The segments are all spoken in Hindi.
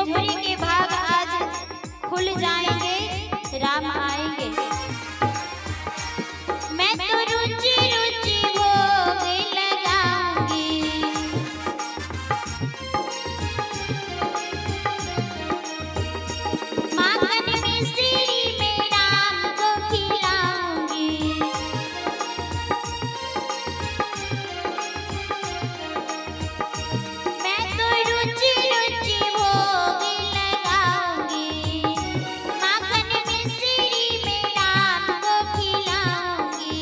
झोपड़ी के भाग आज खुल जाएंगे, राम आएंगे। मैं तो रुचि रुचि भोग लगाऊंगी, माखन मिश्री में राम को खिलाऊंगी। मैं तो रुचि रुचि भोग लगाऊंगी, माखन मिश्री में राम को खिलाऊंगी।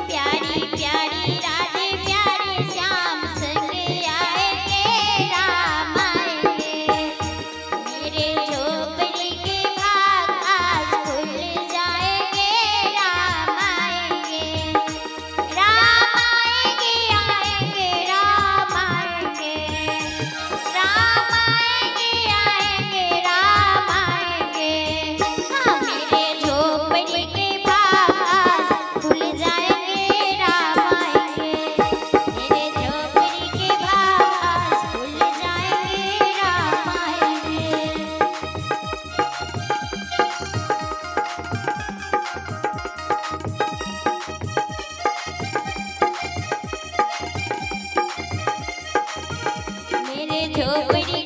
प्यारी प्यारी राधे प्यारे श्याम संग आएंगे, राम आएंगे। मेरे झोपड़ी के भाग आज खुल जाएंगे, राम आएंगे। राम आएंगे, आएंगे, राम आएंगे। राम आएंगे, आएंगे, राम आएंगे। हाँ, मेरे झोपड़ी के भाग आज खुल जाएंगे, राम आएंगे। मेरे झोपड़ी के भाग आज खुल जाएंगे, राम आएंगे। मेरे झोपड़ी